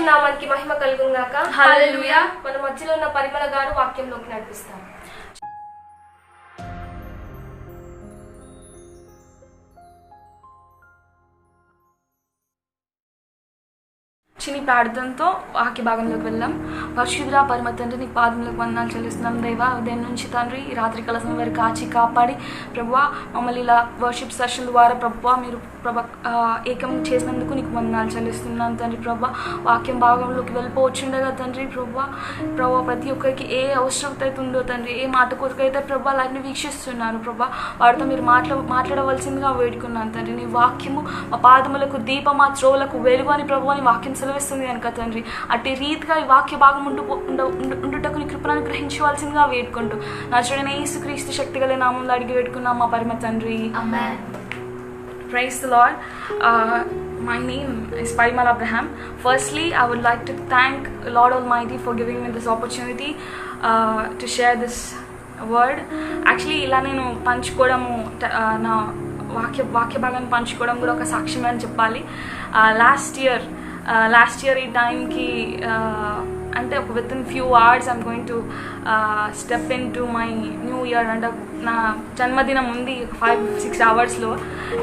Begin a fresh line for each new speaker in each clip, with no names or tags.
దేవుని నామానికి మహిమ కలుగును గాక.
హల్లెలూయా.
మన మధ్యలో ఉన్న పరిమళ గారు వాక్యంలోకి నడిపిస్తారు.
చిన్ని ప్రార్థనతో వాక్య భాగంలోకి వెళ్దాం. పరిశుద్ధుడా పరమ తండ్రి, నీ పాదములకు వందనాలు చెల్లిస్తున్నాం దేవా. ఉదయం నుంచి తండ్రి ఈ రాత్రి కాల సమయం వరకు కాచి కాపాడి ప్రభువా మమ్మల్ని ఇలా వర్షిప్ సెషన్ ద్వారా ప్రభువా మీరు ఏకం చేసినందుకు నీకు వందనాలు చెల్లిస్తున్నాను తండ్రి. ప్రభా వాక్యం భాగంలోకి వెళ్ళిపోవచ్చుండగా తండ్రి ప్రభా ప్రతి ఒక్కరికి ఏ అవసరత అయితే ఉందో తండ్రి, ఏ మాట కొరకైతే ప్రభా లైఫ్ని వీక్షిస్తున్నారు ప్రభా వారితో మీరు మాట్లాడవలసిందిగా వేడుకున్నాను తండ్రి. నీ వాక్యము మా పాదములకు దీపం, మా త్రోవలకు వెలుగు అని ప్రభు నీ వాక్యం సెలవిస్తుంది కనుక తండ్రి అట్టి రీతిగా ఈ వాక్య భాగం ఉండుటకు నీ కృపను గ్రహించవలసిందిగా వేడుకుంటూ నా చూడని యేసుక్రీస్తు శక్తి గల నామంలో అడిగి వేడుకున్నాం మా పరమ తండ్రి.
ఆమేన్.
Praise the Lord. My name is Parimal Abraham. Firstly, I would like to thank Lord Almighty for giving me this opportunity to share this word. Actually, ఇలా నేను పంచుకోవడము నా వాక్య భాగాన్ని పంచుకోవడం కూడా ఒక సాక్ష్యం అని చెప్పాలి. లాస్ట్ ఇయర్ ఈ టైంకి అంటే ఒక with in few hours I'm going to step in to my new year. అంటే నా జన్మదినం ఉంది 5-6 అవర్స్లో.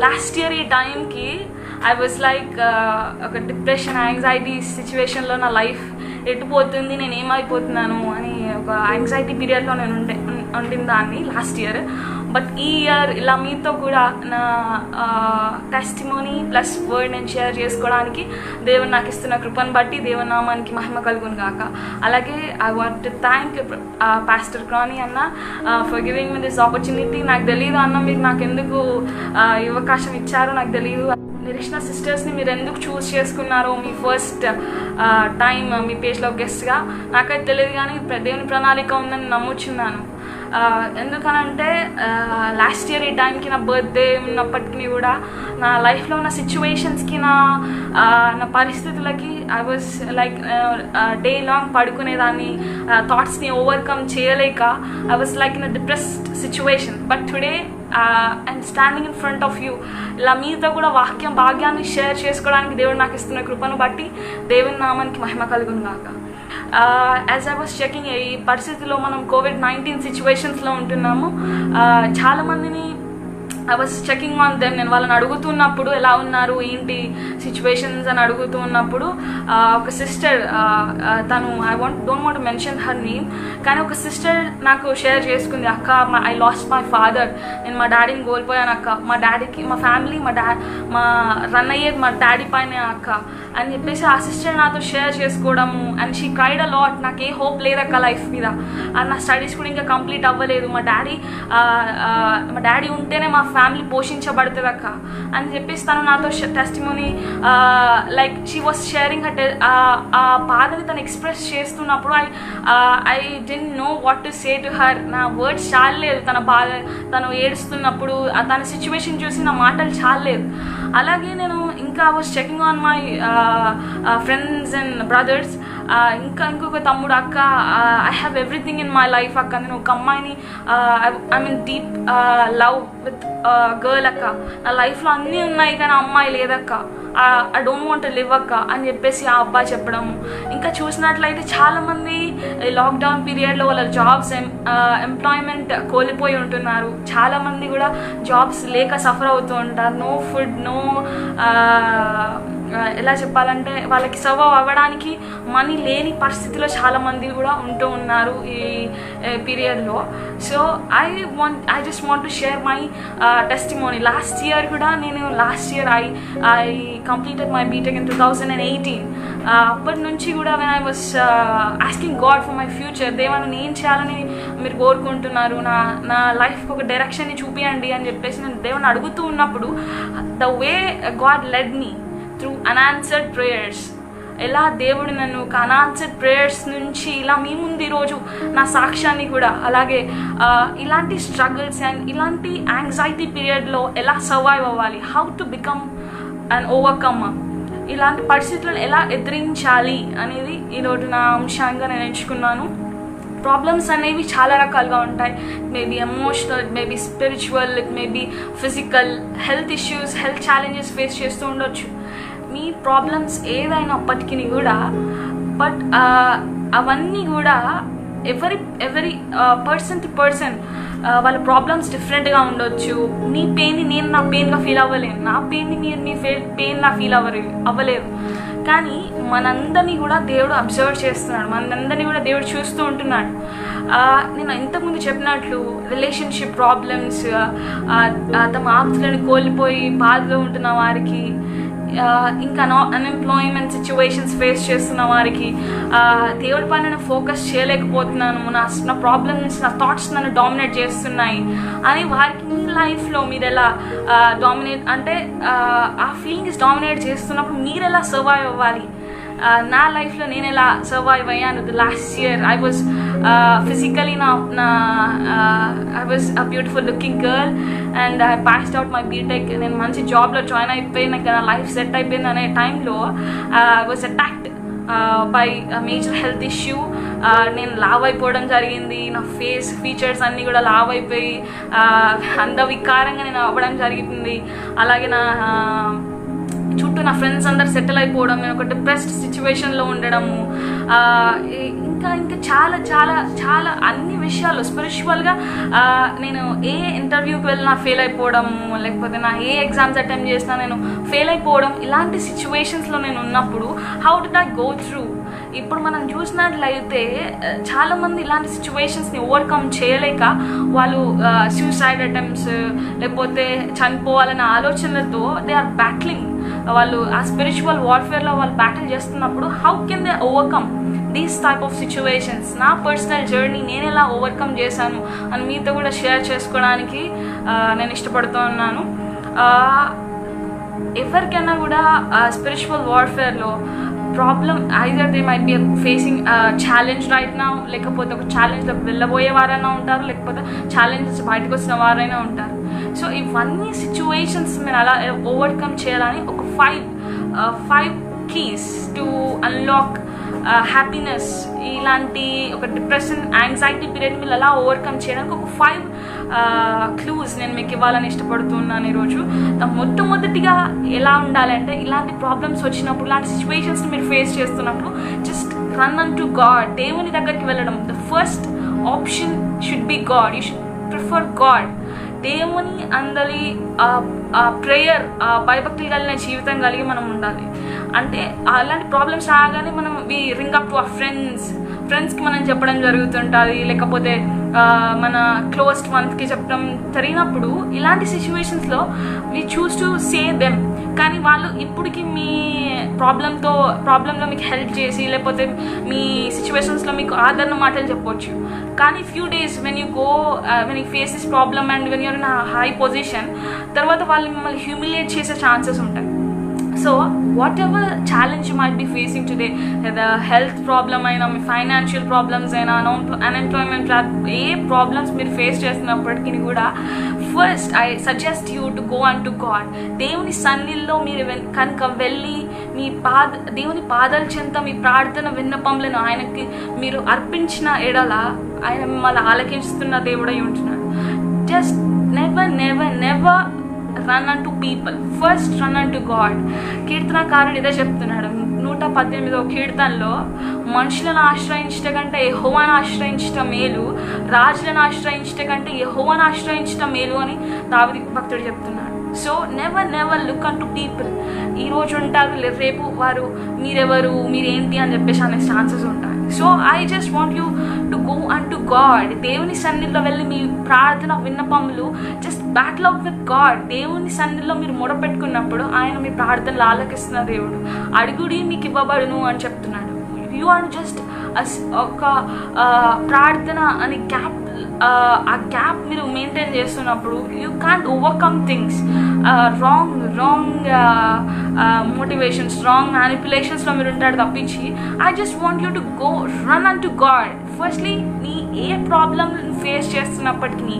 లాస్ట్ ఇయర్ ఈ టైంకి ఐ వాజ్ లైక్ ఒక డిప్రెషన్, యాంగ్జైటీ సిచ్యువేషన్లో నా లైఫ్ ఎటుపోతుంది, నేను ఏమైపోతున్నాను అని ఒక యాంగ్జైటీ పీరియడ్లో నేను ఉండిన దాన్ని లాస్ట్ ఇయర్. బట్ ఈ ఇయర్ ఇలా మీతో కూడా నా టెస్టిమోనీ ప్లస్ వర్డ్ నేను షేర్ చేసుకోవడానికి దేవుడు నాకు ఇస్తున్న కృపను బట్టి దేవుని నామానికి మహిమ కలుగును గాక. అలాగే I want to thank pastor Krani అన్న for giving me this opportunity. నాకు తెలియదు అన్న మీరు నాకు ఎందుకు ఈ అవకాశం ఇచ్చారో నాకు తెలియదు. నిరీక్షణ సిస్టర్స్ని మీరు ఎందుకు చూస్ చేసుకున్నారో మీ ఫస్ట్ టైం మీ పేజ్లో గెస్ట్గా నాకైతే తెలియదు, కానీ దేవుని ప్రణాళిక ఉందని నమ్ముచున్నాను. ఎందుకనంటే లాస్ట్ ఇయర్ ఈ టైంకి నా బర్త్డే ఉన్నప్పటికీ కూడా నా లైఫ్లో ఉన్న సిచ్యువేషన్స్కి నా పరిస్థితులకి I was like day long పడుకునేదాన్ని, థాట్స్ని ఓవర్కమ్ చేయలేక I was like in a depressed situation. But today and standing in front of you ఇలా మీతో కూడా భాగ్యాన్ని షేర్ చేసుకోవడానికి దేవుడు నాకు ఇస్తున్న కృపను బట్టి దేవుని నామానికి మహిమ కలుగును గాక. యాజ్ ఐ వాజ్ చెకింగ్ ఈ పరిస్థితిలో మనం COVID-19 సిచ్యువేషన్స్లో ఉంటున్నాము. చాలామందిని I was checking on them. నేను వాళ్ళని అడుగుతున్నప్పుడు ఎలా ఉన్నారు ఏంటి సిచ్యువేషన్స్ అని అడుగుతూ ఉన్నప్పుడు ఒక సిస్టర్ తను don't want mention her name, కానీ ఒక సిస్టర్ నాకు షేర్ చేసుకుంది, అక్క ఐ లాస్ట్ మై ఫాదర్, నేను మా డాడీని కోల్పోయాను అక్క, మా డాడీకి మా ఫ్యామిలీ మా రన్ అయ్యేది మా డాడీ పైన అక్క అని చెప్పేసి ఆ సిస్టర్ నాతో షేర్ చేసుకోవడము. And she cried a lot. నాకు ఏ హోప్ లేదక్క లైఫ్ మీద, నా స్టడీస్ కూడా ఇంకా కంప్లీట్ అవ్వలేదు, మా డాడీ ఉంటేనే మా ఫ్యామిలీ పోషించబడుతుంది అక్క అని చెప్పేసి తను నాతో testimony like she was sharing ఆ బాధని తను ఎక్స్ప్రెస్ చేస్తున్నప్పుడు I don't know what to say to her. నా వర్డ్స్ చాలలేదు తన బాధ, తను ఏడుస్తున్నప్పుడు తన సిచ్యువేషన్ చూసి నా మాటలు చాలలేదు. అలాగే నేను ఇంకా was checking on my friends and brothers. ఇంకొక తమ్ముడు, అక్క I have everything in my life అక్క, నేను ఒక అమ్మాయిని I mean deep love with girl అక్క, నా లైఫ్లో అన్నీ ఉన్నాయి కానీ అమ్మాయి లేదక్క, I don't want to live అక్క అని చెప్పేసి ఆ అబ్బాయి చెప్పడము. ఇంకా చూసినట్లయితే చాలామంది లాక్డౌన్ పీరియడ్లో వాళ్ళ జాబ్స్ ఎంప్లాయ్మెంట్ కోల్పోయి ఉంటున్నారు. చాలామంది కూడా జాబ్స్ లేక సఫర్ అవుతూ ఉంటారు. నో ఫుడ్, నో ఎలా చెప్పాలంటే వాళ్ళకి సర్వైవ్ అవ్వడానికి మనీ లేని పరిస్థితిలో చాలామంది కూడా ఉంటూ ఉన్నారు ఈ పీరియడ్లో. So I just want to share my testimony. Last year కూడా I completed my BTech in 2018. అప్పటి నుంచి కూడా when I was asking God for my future, దేవా నేను ఏం చేయాలని మీరు కోరుకుంటున్నారు, నా లైఫ్కి ఒక డైరెక్షన్ని చూపియండి అని చెప్పేసి నేను దేవుని అడుగుతూ ఉన్నప్పుడు the way God lead me through unanswered prayers, ఎలా దేవుడు నన్ను ఒక అన్ఆన్సర్డ్ ప్రేయర్స్ నుంచి ఇలా మీ ముందు ఈరోజు నా సాక్ష్యాన్ని కూడా అలాగే ఇలాంటి స్ట్రగుల్స్ అండ్ ఇలాంటి యాంగ్జైటీ పీరియడ్లో ఎలా సర్వైవ్ అవ్వాలి, how to become and overcome, ఇలాంటి పరిస్థితులను ఎలా ఎదిరించాలి అనేది ఈరోజు నా అంశంగా నేను ఎంచుకున్నాను. ప్రాబ్లమ్స్ అనేవి చాలా రకాలుగా ఉంటాయి. Maybe emotional, maybe spiritual, maybe physical, health issues, health challenges face చేస్తూ ఉండొచ్చు. మీ ప్రాబ్లమ్స్ ఏదైనప్పటికీ కూడా బట్ అవన్నీ కూడా ఎవరి పర్సన్ టు పర్సన్ వాళ్ళ ప్రాబ్లమ్స్ డిఫరెంట్గా ఉండొచ్చు. నీ పెయిన్ని నేను నా పెయిన్గా ఫీల్ అవ్వలేను, నా పెయిన్ని మీరు మీ పెయిన్లా ఫీల్ అవ్వలేరు. కానీ మనందరినీ కూడా దేవుడు అబ్జర్వ్ చేస్తున్నాడు, మనందరినీ కూడా దేవుడు చూస్తూ ఉంటున్నాడు. నేను ఇంతకుముందు చెప్పినట్లు రిలేషన్షిప్ ప్రాబ్లమ్స్, తమ ఆప్తులను కోల్పోయి బాధలో ఉంటున్న వారికి, ఇంకా అన్ఎంప్లాయ్మెంట్ సిచ్యువేషన్స్ ఫేస్ చేస్తున్న వారికి, దేవుడి పైన నేను ఫోకస్ చేయలేకపోతున్నాను, నా ప్రాబ్లమ్స్, నా థాట్స్ నన్ను డామినేట్ చేస్తున్నాయి అని వారికి మీ లైఫ్లో మీరు ఎలా డామినేట్ అంటే ఆ ఫీలింగ్స్ డామినేట్ చేస్తున్నప్పుడు మీరు ఎలా సర్వైవ్ అవ్వాలి. నా లైఫ్లో నేను ఎలా సర్వైవ్ అయ్యాను. Last year I was physically I was a beautiful looking girl and I passed out my BTech. నేను మంచి జాబ్లో జాయిన్ అయిపోయి నాకు నా లైఫ్ సెట్ అయిపోయింది అనే టైంలో I was attacked by major health issue. నేను లావ్ అయిపోవడం జరిగింది, నా ఫీచర్స్ అన్నీ కూడా లావ్ అయిపోయి అందవికారంగా నేను అవ్వడం జరిగింది. అలాగే నా చుట్టూ నా ఫ్రెండ్స్ అందరు సెటిల్ అయిపోవడం, నేను ఒక డిప్రెస్డ్ సిచ్యువేషన్లో ఉండడము, ఇంకా చాలా చాలా చాలా అన్ని విషయాలు స్పిరిచువల్గా నేను ఏ ఇంటర్వ్యూకి వెళ్ళినా ఫెయిల్ అయిపోవడము, లేకపోతే నా ఏ ఎగ్జామ్స్ అటెంప్ట్ చేసినా నేను ఫెయిల్ అయిపోవడం, ఇలాంటి సిచ్యువేషన్స్లో నేను ఉన్నప్పుడు how did I go through. ఇప్పుడు మనం చూసినట్లయితే చాలామంది ఇలాంటి సిచ్యువేషన్స్ని ఓవర్కమ్ చేయలేక వాళ్ళు సూసైడ్ అటెంప్ట్స్ లేకపోతే చనిపోవాలనే ఆలోచనలతో దే ఆర్ బ్యాట్లింగ్. వాళ్ళు ఆ స్పిరిచువల్ వార్ఫేర్లో వాళ్ళు బ్యాటిల్ చేస్తున్నప్పుడు how can they overcome these type of situations. నా పర్సనల్ జర్నీ నేను ఎలా ఓవర్కమ్ చేశాను అని మీతో కూడా షేర్ చేసుకోవడానికి నేను ఇష్టపడుతూ ఉన్నాను. ఎవరికైనా కూడా స్పిరిచువల్ వార్ఫేర్లో problem either they might be facing challenge right now, లేకపోతే ఒక ఛాలెంజ్లోకి వెళ్ళబోయే వారైనా ఉంటారు, లేకపోతే ఛాలెంజెస్ బయటకు వచ్చిన వారైనా ఉంటారు. సో ఇవన్నీ సిచ్యువేషన్స్ మీరు అలా ఓవర్కమ్ చేయాలని ఒక five keys to unlock happiness, ఇలాంటి ఒక డిప్రెషన్ యాంగ్జైటీ పీరియడ్ మీరు అలా ఓవర్కమ్ చేయడానికి ఒక 5 క్లూస్ నేను మీకు ఇవ్వాలని ఇష్టపడుతున్నాను ఈరోజు. మొట్టమొదటిగా ఎలా ఉండాలంటే, ఇలాంటి ప్రాబ్లమ్స్ వచ్చినప్పుడు, ఇలాంటి సిచ్యువేషన్స్ని మీరు ఫేస్ చేస్తున్నప్పుడు just run unto God, దేవుని దగ్గరికి వెళ్ళడం. The first option should be God. You should prefer God. దేవుని అందరి ప్రేయర్, భయభక్తులు కలిగిన జీవితం కలిగి మనం ఉండాలి. అంటే అలాంటి ప్రాబ్లమ్స్ రాగానే మనం వి రింగ్ అప్ టు అవర్ ఫ్రెండ్స్కి మనం చెప్పడం జరుగుతుంటుంది, లేకపోతే మన క్లోజ్డ్ వన్స్కి చెప్పడం జరిగినప్పుడు ఇలాంటి సిచ్యువేషన్స్లో వి చూస్ టు సే దెమ్. కానీ వాళ్ళు ఇప్పటికి మీ ప్రాబ్లంలో మీకు హెల్ప్ చేసి, లేకపోతే మీ సిచ్యువేషన్స్లో మీకు ఆదరణ మాటలు చెప్పవచ్చు. కానీ few days when you face this problem and when you're in high position, తర్వాత వాళ్ళు మిమ్మల్ని హ్యూమిలియేట్ చేసే ఛాన్సెస్ ఉంటాయి. So what ever challenge you might be facing today, లేదా హెల్త్ ప్రాబ్లమ్ అయినా, మీ ఫైనాన్షియల్ ప్రాబ్లమ్స్ అయినా, అన్ఎంప్లాయ్మెంట్, ఏ ప్రాబ్లమ్స్ మీరు ఫేస్ చేస్తున్నప్పటికీ కూడా first I suggest you to go and to God. దేవుని సన్నిధిలో మీరు కనుక వెళ్ళి దేవుని పాదాల చెంత మీ ప్రార్థన విన్నపములను ఆయనకి మీరు అర్పించిన ఎడల ఆయన మిమ్మల్ని ఆలకిస్తున్న దేవుడై ఉంటున్నాడు. Just never run an to people, first run unto God. కీర్తనకారుడు ఇదే చెప్తున్నాడు 118వ కీర్తనలో, మనుషులను ఆశ్రయించట కంటే యెహోవాను ఆశ్రయించటం మేలు, రాజులను ఆశ్రయించట కంటే యెహోవాను ఆశ్రయించటం మేలు అని దావీదు భక్తుడు చెప్తున్నాడు. So never look an to people. ఈరోజు ఉంటారు, రేపు వారు మీరెవరు, మీరేంటి అని చెప్పేసి అనే ఛాన్సెస్ ఉంటాయి. So I just want you to go and to God. దేవుని సన్నిధిలో వెళ్ళి మీ ప్రార్థన విన్నపములు just battle out with God. దేవుని సన్నిధిలో మీరు మొరపెట్టుకున్నప్పుడు ఆయన మీ ప్రార్థనలు ఆలకిస్తున్న దేవుడు. అడుగుడి మీకు ఇవ్వబడును అని చెప్తున్నాడు. యు ఆర్ జస్ట్ ఒక ప్రార్థన అనే ఆ గ్యాప్ మీరు మెయింటైన్ చేస్తున్నప్పుడు you can't overcome things. Wrong motivations, wrong మ్యానిపులేషన్స్లో మీరు ఉంటాడు తప్పించి I just want you to go run unto God. Firstly నీ ఏ ప్రాబ్లమ్ ఫేస్ చేస్తున్నప్పటికీ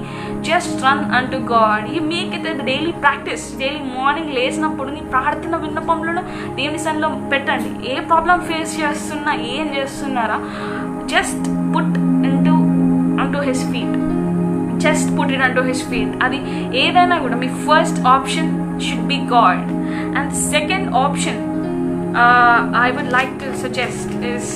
just run unto God. You make it daily practice. Daily morning లేచినప్పుడు నీ ప్రార్థన విన్నపంలో దేవుని సన్నిధిలో పెట్టండి. ఏ ప్రాబ్లం ఫేస్ చేస్తున్నా, ఏం చేస్తున్నారా, just put onto his feet. Just put it onto his feet. అది ఏదైనా కూడా మీ first option should be God, and second option I would like to suggest is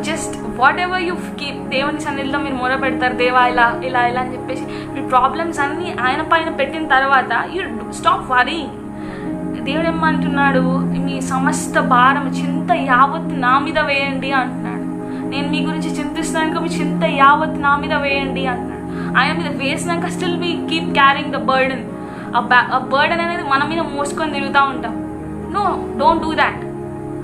just whatever you keep దేవుని సన్నిధిలో మీరు మొర పెడతారు, దేవా ఇలా ఇలా ఇలా అని చెప్పేసి మీ ప్రాబ్లమ్స్ అన్నీ ఆయన పైన పెట్టిన తర్వాత యూ స్టాప్ వరీయింగ్. దేవుడు ఏమంటున్నాడు, మీ సమస్త భారం చింత యావత్ నా మీద వేయండి అంటున్నాడు. నేను మీ గురించి చింతిస్తున్నాను, మీ చింత యావత్ నా మీద వేయండి అంటున్నాడు. ఆయన మీద వేసినాక still we keep carrying the burden. ఆ బర్డెన్ అనేది మన మీద మోసుకొని తిరుగుతూ ఉంటాం. No, don't do that.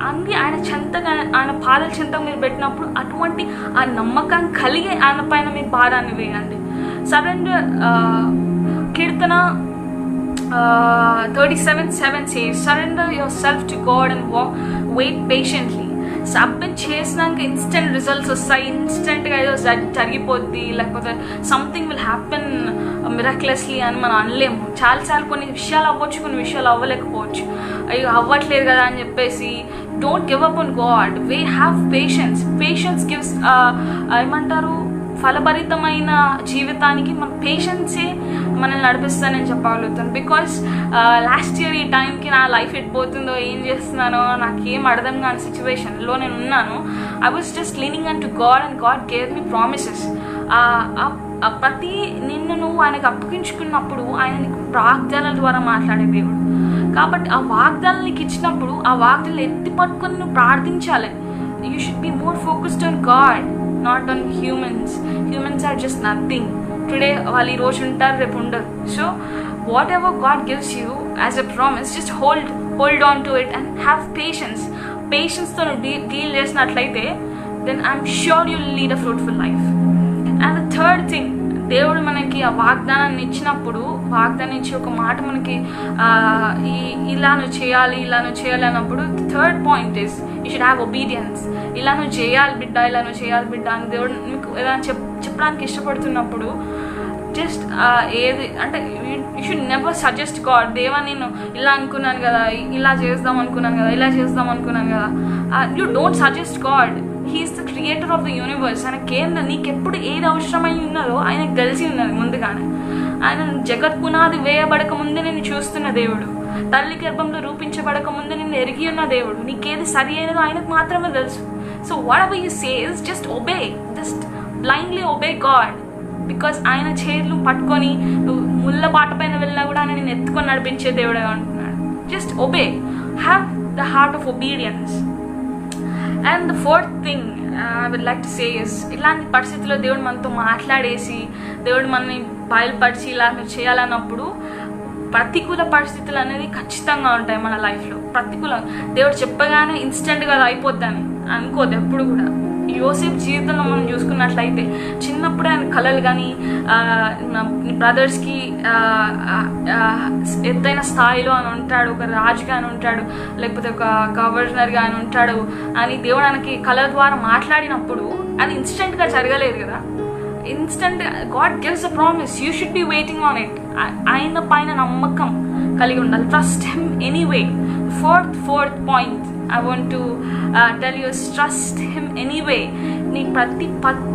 అన్నీ ఆయన చెంతగా, ఆయన పాదల చెంతగా మీరు పెట్టినప్పుడు అటువంటి ఆ నమ్మకం కలిగి ఆయన పైన మీ భారాన్ని వేయండి. Surrender. Keerthana 37:7 says, surrender yourself to God and wait patiently. Submit చేసినాక ఇన్స్టెంట్ రిజల్ట్స్ వస్తాయి, ఇన్స్టెంట్గా ఏదో జరిగిపోద్ది, లేకపోతే సంథింగ్ విల్ హ్యాపెన్ మిరాక్యులస్లీ అని మనం అనలేము. చాలాసార్లు కొన్ని విషయాలు అవ్వచ్చు, కొన్ని విషయాలు అవ్వలేకపోవచ్చు. అయ్యో అవ్వట్లేదు కదా అని చెప్పేసి don't give up on God. We have patience. Patience gives ఏమంటారు, ఫలభరితమైన జీవితానికి మన పేషెన్సే మనల్ని నడిపిస్తానని చెప్పగలుగుతాను. బికాస్ లాస్ట్ ఇయర్ ఈ టైంకి నా లైఫ్ ఎట్టిపోతుందో, ఏం చేస్తున్నానో నాకేం అర్థం కాని సిచ్యువేషన్లో నేను ఉన్నాను. I was just leaning an to God and God gave me promises. ప్రతి నిన్ను నువ్వు ఆయనకు అప్పగించుకున్నప్పుడు ఆయన నీకు వాగ్దానాల ద్వారా మాట్లాడే దేవుడు. కాబట్టి ఆ వాగ్దానాలు నీకు ఇచ్చినప్పుడు ఆ వాగ్దానాలు ఎత్తి పట్టుకొని నువ్వు ప్రార్థించాలి. You should be more focused on God, not on humans. Humans are just nothing. Today వాళ్ళు ఈ రోజు ఉంటారు, రేపు ఉండరు. So whatever God gives you as a promise, just hold on to it and have patience. Patience తో deal చేసినట్లయితే then I'm sure you'll lead a fruitful life. And the third thing, దేవుడు మనకి ఆ వాగ్దానాన్ని ఇచ్చినప్పుడు, వాగ్దానం ఇచ్చి ఒక మాట మనకి ఇలా నువ్వు చేయాలి అన్నప్పుడు third point is you should have obedience. ఇలా నువ్వు చేయాలి బిడ్డ అని దేవుడు మీకు ఏదైనా చెప్పడానికి ఇష్టపడుతున్నప్పుడు జస్ట్ ఏది అంటే you should never suggest God, దేవా నేను ఇలా అనుకున్నాను కదా, ఇలా చేద్దాం అనుకున్నాను కదా. You don't suggest God. He is the creator of the universe. ఆయనకేందో నీకెప్పుడు ఏది అవసరమై ఉన్నదో ఆయనకు తెలిసి ఉన్నది ముందుగానే. ఆయన జగత్ పునాది వేయబడక ముందే నేను చూస్తున్న దేవుడు, తల్లి గర్భంలో రూపించబడక ముందే నేను ఎరిగి ఉన్న దేవుడు. నీకేది సరి అయినదో ఆయనకు మాత్రమే తెలుసు. So what ever you says just obey, just blindly obey God. Because ఆయన చేతులు పట్టుకొని నువ్వు ముళ్ళ బాట పైన వెళ్ళినా కూడా ఆయన నేను ఎత్తుకొని నడిపించే దేవుడే అంటున్నాడు. Just obey, have the heart of obedience. And the fourth thing I would like to say is, ఇలాంటి పరిస్థితుల్లో దేవుడు మనతో మాట్లాడేసి, దేవుడు మనని బయలుపరిచి ఇలా మీరు చేయాలన్నప్పుడు ప్రతికూల పరిస్థితులు అనేది ఖచ్చితంగా ఉంటాయి మన లైఫ్లో. దేవుడు చెప్పగానే ఇన్స్టెంట్గా అది అయిపోద్దని అనుకోదు ఎప్పుడు కూడా. యోసేపు జీవితంలో మనం చూసుకున్నట్లయితే చిన్నప్పుడే ఆయన కళలు కానీ బ్రదర్స్కి ఎత్తైన స్థాయిలో ఆయన ఉంటాడు, ఒక రాజుగా ఆయన ఉంటాడు, లేకపోతే ఒక గవర్నర్గా ఆయన ఉంటాడు అని దేవుడు ఆయనకి కళల ద్వారా మాట్లాడినప్పుడు అది ఇన్స్టెంట్గా జరగలేదు కదా. Instant God gives a promise, you should be waiting on it. ఆయన పైన నమ్మకం కలిగి ఉండాలి. Trust him anyway. Fourth point I want to tell you is trust him anyway. నీ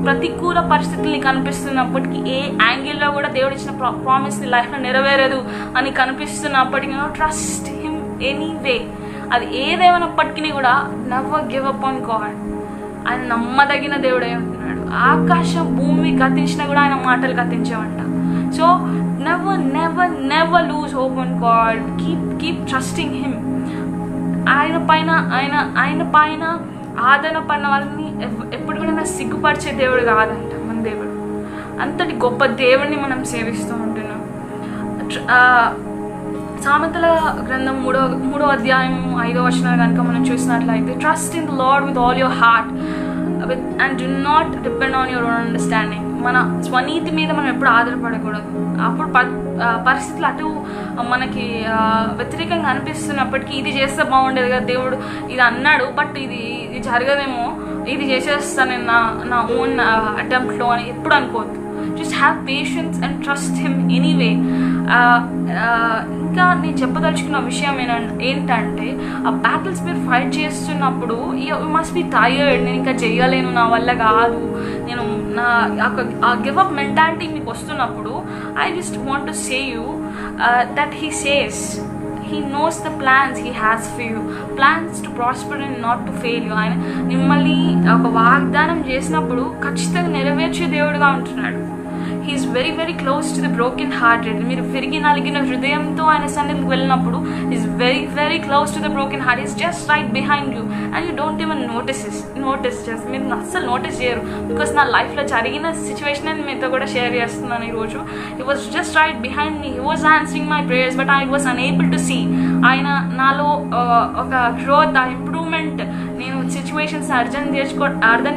ప్రతికూల పరిస్థితులు నీకు కనిపిస్తున్నప్పటికీ, ఏ యాంగిల్లో కూడా దేవుడు ఇచ్చిన ప్రామిస్ నీ లైఫ్లో నెరవేరదు అని కనిపిస్తున్నప్పటికీ ట్రస్ట్ హిమ్ ఎనీవే. అది ఏదేమైనప్పటికీ కూడా never give up on God. ఆయన నమ్మదగిన దేవుడే ఉంటున్నాడు. ఆకాశం భూమి గతించినా కూడా ఆయన మాటలు గతించవంట. So never lose hope on God. Keep trusting him. ఆయన పైన ఆదరణ పడిన వాళ్ళని ఎప్పుడు కూడా నా సిగ్గుపరిచే దేవుడు కాదంట మన దేవుడు. అంతటి గొప్ప దేవుడిని మనం సేవిస్తూ ఉంటున్నాం. సామెతల గ్రంథం 3వ అధ్యాయం 5వ వచనం కనుక మనం చూసినట్లయితే, trust in the lord with all your heart and do not depend on your own understanding. మన స్వనీతి మీద మనం ఎప్పుడు ఆధారపడకూడదు. అప్పుడు పరిస్థితులు అటు మనకి వ్యతిరేకంగా అనిపిస్తున్నప్పటికీ ఇది చేస్తే బాగుండేది కదా, దేవుడు ఇది అన్నాడు బట్ ఇది జరగదేమో, ఇది చేసేస్తాను నేను నా ఓన్ అటెంప్ట్లో అని ఎప్పుడు అనుకోవద్దు. Just have patience and trust him anyway. ఇంకా నేను చెప్పదలుచుకున్న విషయం ఏంటంటే, ఆ బ్యాటిల్స్ మీరు ఫైట్ చేస్తున్నప్పుడు యూ మస్ట్ బి టైర్డ్. నేను ఇంకా చెయ్యలేను, నా వల్ల కాదు, నేను ఆ గివప్ మెంటాలిటీ మీకు వస్తున్నప్పుడు I just want to say you that he He knows the plans He has for you. Plans to prosper and not to fail you. ఆయన మిమ్మల్ని ఒక వాగ్దానం చేసినప్పుడు ఖచ్చితంగా నెరవేర్చే దేవుడుగా ఉంటున్నాడు. He's very very close to the broken hearted. మీరు విరిగి నలిగిన హృదయంతో ఆయన సన్నిధికి వెళ్ళినప్పుడు He's very very close to the broken heart. He's just right behind you and you don't even notice just మీరు అస్సలు నోటీస్ చేయరు. బికాస్ నా లైఫ్లో జరిగిన సిచ్యువేషన్ అని మీతో కూడా షేర్ చేస్తున్నాను ఈరోజు. He was just right behind me. He was answering my prayers but I was unable to see. ఆయన నాలో ఒక గ్రోత్, ఆ ఇంప్రూవ్మెంట్, నేను సిచ్యువేషన్స్ అర్థం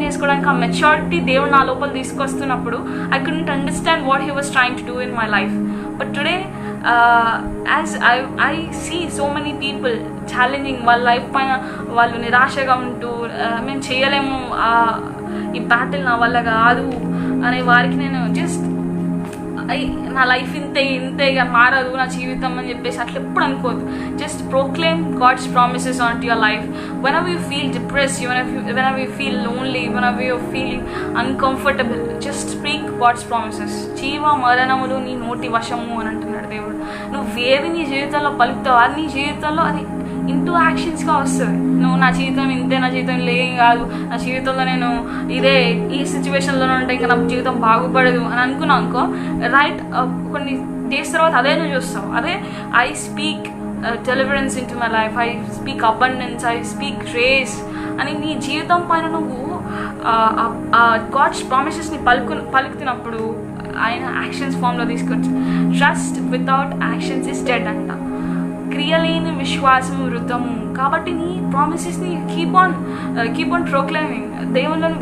చేసుకోవడానికి ఆ మెచ్యూరిటీ దేవుడు నా లోపల తీసుకొస్తున్నప్పుడు I couldn't understand what He was trying to do in my life. But today as I see so many people challenging వాళ్ళ లైఫ్ పైన వాళ్ళు నిరాశగా ఉంటూ మేము చేయలేము, ఈ బ్యాటిల్ నా వల్ల కాదు అనే వారికి నేను జస్ట్ నా లైఫ్ ఇంతే ఇక మారదు నా జీవితం అని చెప్పేసి అట్లా ఎప్పుడు అనుకోదు. Just proclaim God's promises onto your life. Whenever you feel depressed, whenever you feel lonely, whenever you're feeling uncomfortable, just speak God's promises. జీవ మరణములు నీ నోటి వశము అని అంటున్నాడు దేవుడు. నువ్వేవి నీ జీవితంలో పలుకుతావు అది నీ జీవితంలో అది ఇంటూ యాక్షన్స్గా వస్తుంది. నువ్వు నా జీవితం ఇంతే, నా జీవితం ఏం కాదు, నా జీవితంలో నేను ఈ సిచ్యువేషన్లోనే ఉంటే ఇంకా నా జీవితం బాగుపడదు అని అనుకున్నావు అనుకో, రైట్ కొన్ని డేస్ తర్వాత అదే నువ్వు చూస్తావు. అదే I speak deliverance in to my life, I speak abundance, I speak grace అని నీ జీవితం పైన నువ్వు గాడ్స్ ప్రామిసెస్ని పలుకుతున్నప్పుడు ఆయన యాక్షన్స్ ఫామ్లో తీసుకొచ్చి trust without actions is dead అంట. క్రియలేని విశ్వాసం వృతము. కాబట్టి నీ ప్రామిసెస్ని కీప్ ఆన్ ప్రొక్లైమింగ్. దేవుళ్ళను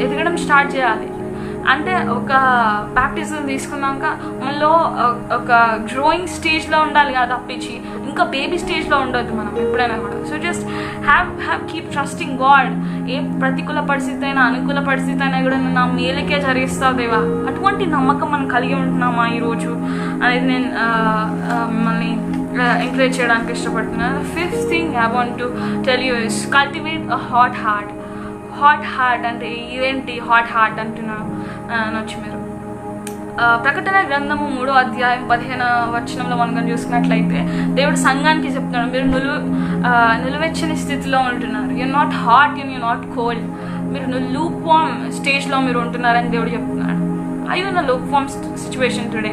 ఎదగడం స్టార్ట్ చేయాలి. అంటే ఒక బ్యాప్టిజం తీసుకున్నాక మనలో ఒక గ్రోయింగ్ స్టేజ్లో ఉండాలి కదా తప్పించి ఇంకా బేబీ స్టేజ్లో ఉండొద్దు మనం ఎప్పుడైనా కూడా. So just keep trusting God. ఏ ప్రతికూల పరిస్థితి అయినా అనుకూల పరిస్థితి అయినా కూడా నా మేలుకే జరిగిస్తావు దేవా, అటువంటి నమ్మకం మనం కలిగి ఉంటున్నామా ఈరోజు అనేది నేను మిమ్మల్ని ఎంకరేజ్ చేయడానికి ఇష్టపడుతున్నాను. Fifth thing I want to tell you is cultivate a hot heart. అంటే ఇదేంటి హాట్ హార్ట్ అంటున్నాను అనొచ్చు మీరు. ప్రకటన గ్రంథము 3వ అధ్యాయం 15వ మనం చూసుకున్నట్లయితే దేవుడు సంఘానికి చెప్తున్నాడు, మీరు నిలువెచ్చని స్థితిలో ఉంటున్నారు. You're not hot and you're not cold. మీరు లూప్ వామ్ స్టేజ్లో మీరు ఉంటున్నారని దేవుడు చెప్తున్నాడు. I in a lukewarm situation today.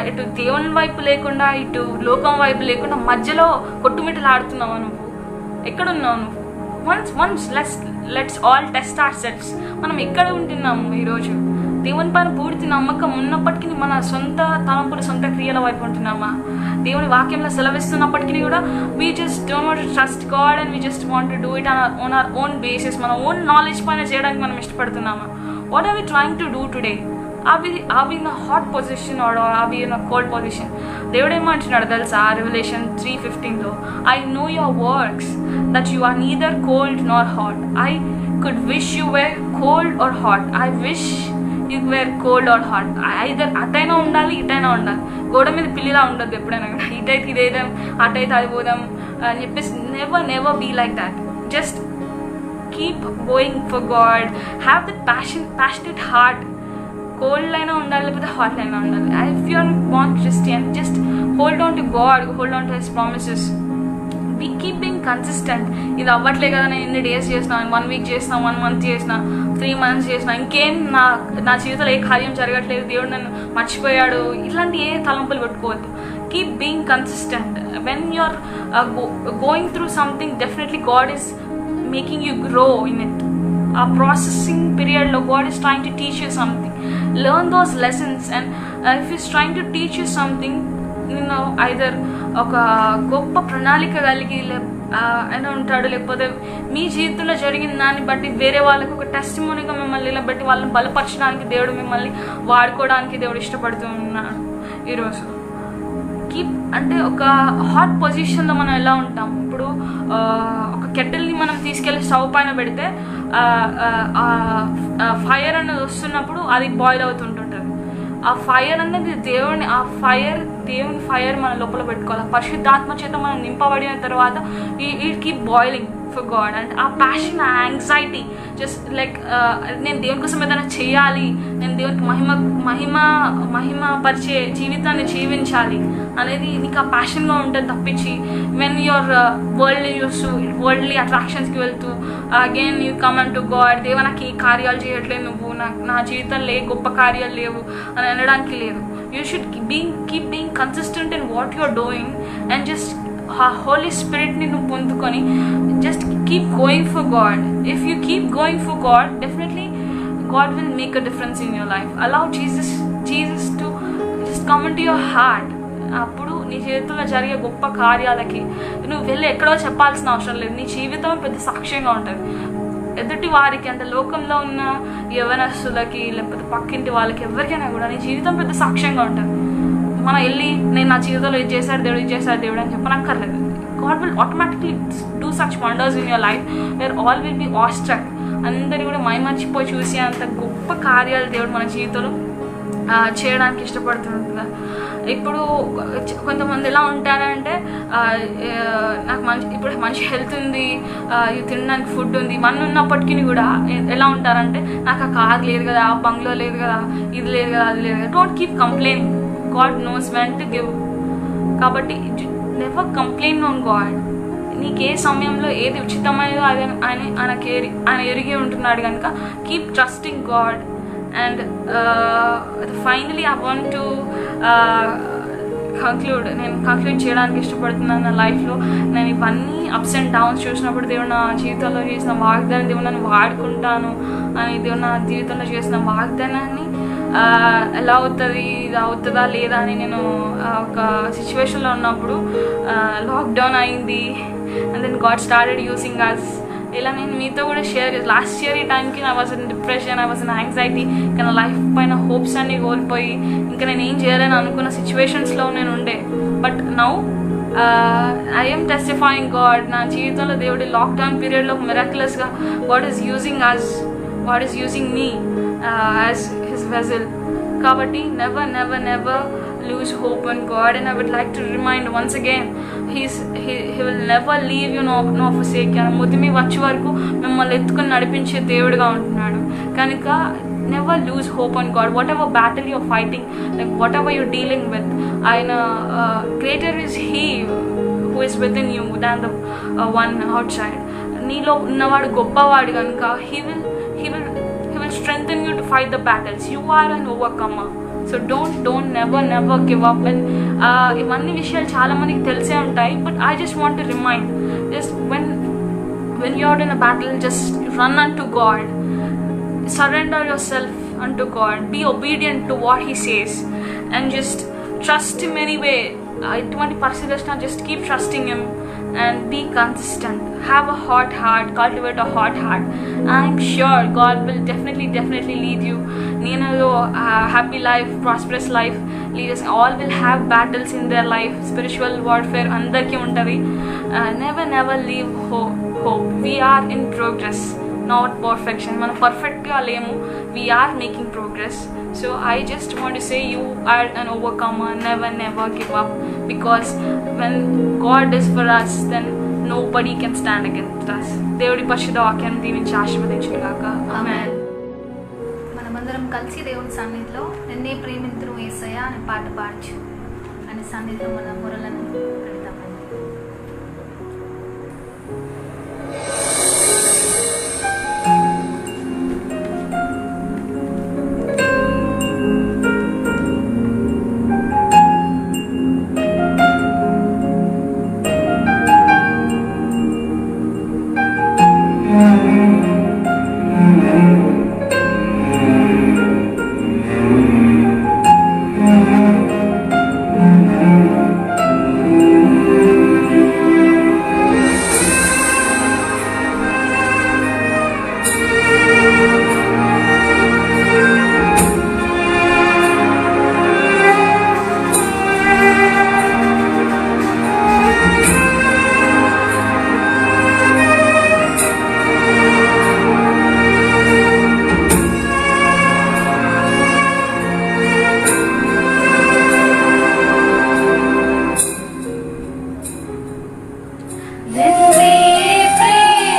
ఇటు దేవుని వైపు లేకుండా ఇటు లోకం వైపు లేకుండా మధ్యలో కొట్టుమిట్టలు ఆడుతున్నావు నువ్వు. ఎక్కడున్నావు నువ్వు? Once let's all test our selfs. మనం ఎక్కడ ఉంటున్నాము ఈరోజు? దేవుని పైన పూర్తి నమ్మకం ఉన్నప్పటికీ మన సొంత తలంపుల సొంత క్రియల వైపు ఉంటున్నామా? దేవుని వాక్యంలో సెలవిస్తున్నప్పటికీ కూడా we just don't want to trust God and we just want to do it on our own basis. మన ఓన్ నాలెడ్జ్ పైన చేయడానికి మనం ఇష్టపడుతున్నామా? What are we trying to do today? Are we in a hot position or are we in a cold position? దేవుడు ఏమంటున్నాడు తెలుసా revolution 3:15లో, I know your works that you are neither cold nor hot. I could wish you were cold or hot. I wish you were cold or hot. either అటైనా ఉండాలి ఇటైనా ఉండాలి. గోడ మీద పిల్లిలా ఉండదు ఎప్పుడైనా కూడా, ఇటైతే ఇదేదాం అటైతే అది పోదాం అని చెప్పేసి never be like that. Just keep going for God. Have that passionate heart. Cold అయినా ఉండాలి లేకపోతే హాట్ అయినా ఉండాలి. If you are born Christian, just hold on to God, hold on to his promises. Keep being consistent. ఇది అవ్వట్లే కదా, నేను ఎన్ని డేస్ చేసిన, 1 వీక్ చేసిన, 1 మంత్ చేసిన, 3 months చేసిన, ఇంకేం నా జీవితంలో ఏ కార్యం జరగట్లేదు, దేవుడు నన్ను మర్చిపోయాడు, ఇట్లాంటి ఏ తలంపులు పెట్టుకోవద్దు. Keep being consistent. When you are going through something, definitely God is making you grow in it. ఆ ప్రాసెసింగ్ పీరియడ్లో God is trying to teach you something. Learn those lessons and if he's trying to teach you something, you know, either ఒక గొప్ప ప్రణాళిక కలిగి అయినా ఉంటాడు, లేకపోతే మీ జీవితంలో జరిగిన దాన్ని బట్టి వేరే వాళ్ళకి ఒక టెస్టిమోనీగా మిమ్మల్ని నిలబెట్టి వాళ్ళని బలపరచడానికి దేవుడు మిమ్మల్ని వాడుకోవడానికి దేవుడు ఇష్టపడుతూ ఉన్నాడు ఈరోజు. అంటే ఒక హాట్ పొజిషన్లో మనం ఎలా ఉంటాం? ఇప్పుడు ఒక కెటిల్ని మనం తీసుకెళ్ళి స్టవ్ పైన పెడితే ఫైర్ అనేది వస్తున్నప్పుడు అది బాయిల్ అవుతుంటుంటుంది. ఆ ఫైర్ అనేది దేవుని ఫైర్ మన లోపల పెట్టుకోవాలి. పరిశుద్ధాత్మ చేత మనం నింపబడిన తర్వాత it keep boiling for God. And ఆ ప్యాషన్, ఆ యాంగ్జైటీ, జస్ట్ లైక్ నేను దేవుని కోసం ఏదైనా చేయాలి, నేను దేవునికి మహిమ పరిచే జీవితాన్ని జీవించాలి అనేది నీకు ఆ ప్యాషన్గా ఉంటుంది తప్పించి వెన్ యువర్ వరల్డ్లీ అట్రాక్షన్స్కి వెళ్తూ again you come and to God, దేవ నాకు ఈ కార్యాలు చేయట్లేదు, నువ్వు నా జీవితంలో ఏ గొప్ప కార్యాలు లేవు అని అనడానికి లేదు. You should keep being consistent in what you're doing and just ఆ హోలీ స్పిరిట్ని నువ్వు పొందుకొని just keep going for God. If you keep going for God, definitely God will make a difference in your life. Allow Jesus to just come into your heart. అప్పుడు నీ జీవితంలో జరిగే గొప్ప కార్యాలకి నువ్వు వెళ్ళి ఎక్కడో చెప్పాల్సిన అవసరం లేదు. నీ జీవితం పెద్ద సాక్ష్యంగా ఉంటుంది ఎదుటి వారికి, అంటే లోకంలో ఉన్న యవనస్తులకి లేకపోతే పక్కింటి వాళ్ళకి ఎవరికైనా కూడా నీ జీవితం పెద్ద సాక్ష్యంగా ఉంటుంది. మనం వెళ్ళి నేను నా జీవితంలో ఇది చేశాడు దేవుడు అని చెప్పనక్కర్లేదు. God will automatically do such wonders in your life where all will be awestruck. అందరినీ కూడా మైమర్చిపోయి చూసి అంత గొప్ప కార్యాలు దేవుడు మన జీవితంలో చేయడానికి ఇష్టపడుతుంటుంది. ఇప్పుడు కొంతమంది ఎలా ఉంటారంటే నాకు ఇప్పుడు మంచి హెల్త్ ఉంది, తినడానికి ఫుడ్ ఉంది, మన ఉన్నప్పటికీ కూడా ఎలా ఉంటారంటే నాకు ఆ కార్ లేదు కదా, ఆ బంగ్లో లేదు కదా, ఇది లేదు కదా, అది లేదు కదా. Don't keep complaining. God knows when to give. కాబట్టి నెవర్ కంప్లైన్ ఆన్ గాడ్. నీకు ఏ సమయంలో ఏది ఉచితమైనదో అది ఆయన ఎరిగి ఉంటున్నాడు కనుక keep trusting God. And finally I want to conclude చేయడానికి ఇష్టపడుతున్నాను. నా లైఫ్లో నేను ఇవన్నీ అప్స్ అండ్ డౌన్స్ చూసినప్పుడు దేవుడు నా జీవితంలో చేసిన వాగ్దానం, దేవుడు నన్ను వాడుకుంటాను అని దేవుడు నా జీవితంలో చేసిన వాగ్దానాన్ని ఎలా అవుతుంది, ఇది అవుతుందా లేదా అని నేను ఒక సిచ్యువేషన్లో ఉన్నప్పుడు లాక్డౌన్ అయింది. And then God started using us. ఇలా నేను మీతో కూడా షేర్ లాస్ట్ ఇయర్ ఈ టైంకి నా was in depression, I was in anxiety. ఇంకా నా లైఫ్ పైన హోప్స్ అన్నీ కోల్పోయి ఇంకా నేను ఏం చేయాలని అనుకున్న సిచ్యువేషన్స్లో నేను ఉండే. But now I'm testifying God. నా జీవితంలో దేవుడి లాక్డౌన్ పీరియడ్లో మిరాక్యులస్గా God is using us, God is using me as his vessel. కాబట్టి never lose hope in God. And I would like to remind once again, he will never leave you nor forsake you. ముదిమి వచ్చే వరకు మిమ్మల్ని ఎత్తుకొని నడిపించే దేవుడిగా ఉంటున్నాడు కనుక never lose hope on God. Whatever battle you're fighting, like whatever you're dealing with, greater is He who is within you than the one outside. నీలో ఉన్నవాడు గొప్పవాడు కనుక he will strengthen you to fight the battles. You are an overcomer. So don't never give up. And ఇవన్నీ విషయాలు చాలా మందికి తెలిసే ఉంటాయి. But I just want to remind, just when you're in a battle, just run unto God. Surrender yourself unto God. Be obedient to what He says. And just trust Him anyway. ఎటువంటి పరిస్థితి వచ్చినా just keep trusting Him. And be consistent. Have a hot heart. Cultivate a hot heart. I'm sure God will definitely lead you. Neenalo happy life, prosperous life. Leaders all will have battles in their life. Spiritual warfare andarki untadi. Never leave hope. We are in progress, not perfection. Mana perfect ga lemu. We are making progress. So I just want to say you are an overcomer. Never give up, because when God is for us, then nobody can stand against us. దేవుడి పరిశుద్ధ వాక్యాన్ని దీవించి ఆశీర్వదించుగాక. ఆమేన్.
మనమందరం కలిసి దేవుని సన్నిధిలో నిన్నే ప్రేమింతును యేసయ్యా అనే పాట పాడచ్చు అనే సన్నిధిలో మన మొరలను పెడతామండి.
Then we pray.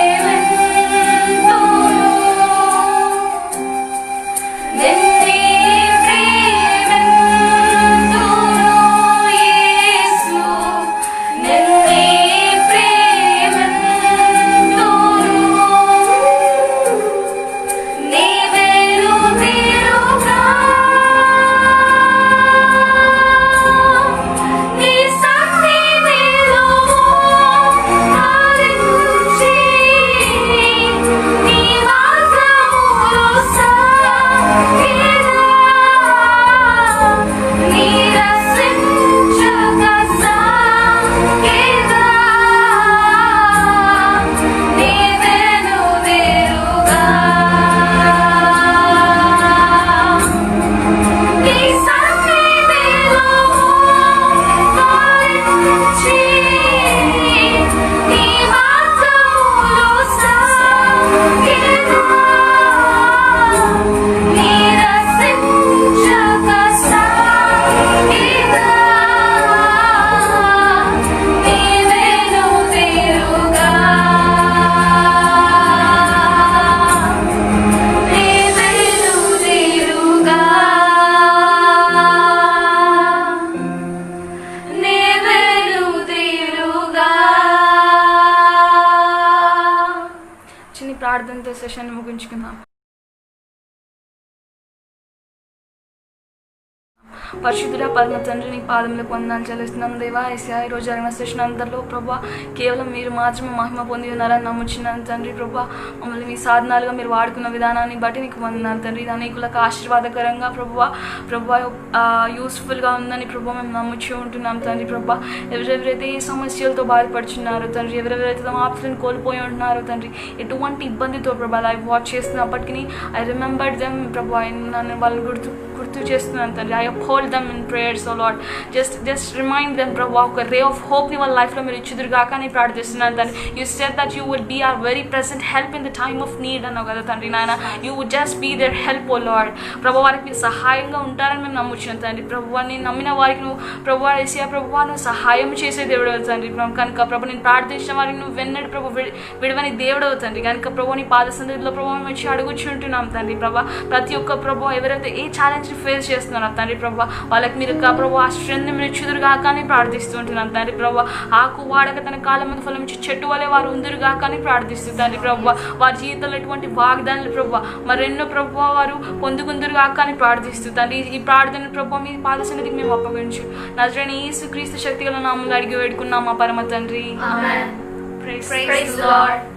ప్రార్థనతో సెషన్ ముగించుకుందాం. పరిశుద్ధుడ పరమ తండ్రి, నీ పాదములకు వందనాలు చెల్లిస్తున్నాం దేవా. యేసయ్యా, ఈరోజు జరిగిన సెషన్ అంతలో ప్రభా కేవలం మీరు మాత్రమే మహిమ పొంది ఉన్నారని నమ్ముచున్నాను తండ్రి. ప్రభా మమ్మల్ని మీ సాధనాలుగా మీరు వాడుకున్న విధానాన్ని బట్టి నీకు వందనాలు తండ్రి. అనేకులకు ఆశీర్వాదకరంగా ప్రభా యూస్ఫుల్గా ఉందని ప్రభా మేము నమ్ముచూ ఉంటున్నాం తండ్రి. ప్రభా ఎవరెవరైతే ఈ సమస్యలతో బాధపడుచున్నారో తండ్రి, ఎవరెవరైతే తమ ఆప్తులను కోల్పోయి ఉంటున్నారో తండ్రి, ఎటువంటి ఇబ్బందితో ప్రభా లైవ్ వాచ్ చేస్తున్నప్పటికీ ఐ రిమెంబర్ దెమ్ ప్రభా, నన్ను వాళ్ళని గుర్తు చేస్తున్నాను తండ్రి. I uphold them in prayers O Lord. Just remind them ప్రభా, ఒక రే ఆఫ్ హోప్ ని వాళ్ళ లైఫ్లో మీరు ఇచ్చుదురుగాక అని ప్రార్థిస్తున్నాను తండ్రి. You said that you would be our very present help in the time of need అన్నావు కదా తండ్రి. నాయన you would just be there help O Lord. ప్రభా వారికి మీరు సహాయంగా ఉంటారని మేము నమ్ముచున్నాం తండ్రి. ప్రభా నేను నమ్మిన వారికి నువ్వు ప్రభా యేసయ్యా ప్రభా నువ్వు సహాయం చేసే దేవుడు తండ్రి. కనుక ప్రభా నేను ప్రార్థించిన వారికి నువ్వు వెన్నడు ప్రభు విడవని దేవుడు తండ్రి. కనుక ప్రభా నీ పాద సన్నిధిలో ప్రభా మేము వచ్చి అడుగుచుంటున్నాం తండ్రి. ప్రభా ప్రతి ఒక్క ప్రభా ఎవరైతే ఏ ఛాలెంజ్ ఫేస్ చేస్తున్నారు తండ్రి ప్రభా, వాళ్ళకి మీరు ప్రభా ఆ స్ట్రెంత్ మీరు ఇచ్చుదురుగాక అని ప్రార్థిస్తుంటున్నాం తండ్రి. ప్రభా ఆకు వాడక తన కాలం మీద ఫలం ఇచ్చి చెట్టు వలె వారు ఉందురుగాక అని ప్రార్థిస్తూ తండ్రి. ప్రభా వారి జీవితంలో ఎటువంటి వాగ్దానాలు ప్రభా మరెన్నో ప్రభా వారు పొందుకుందురుగాక అని ప్రార్థిస్తూ తండ్రి. ఈ ప్రార్థన ప్రభా మీ పాద సన్నిధికి మేము అప్పగించు నజరేయుడైన యేసుక్రీస్తు శక్తిగల నామములో అడిగి వేడుకున్నాం మా పరమ తండ్రి.
ఆమేన్.
Praise
Praise the Lord.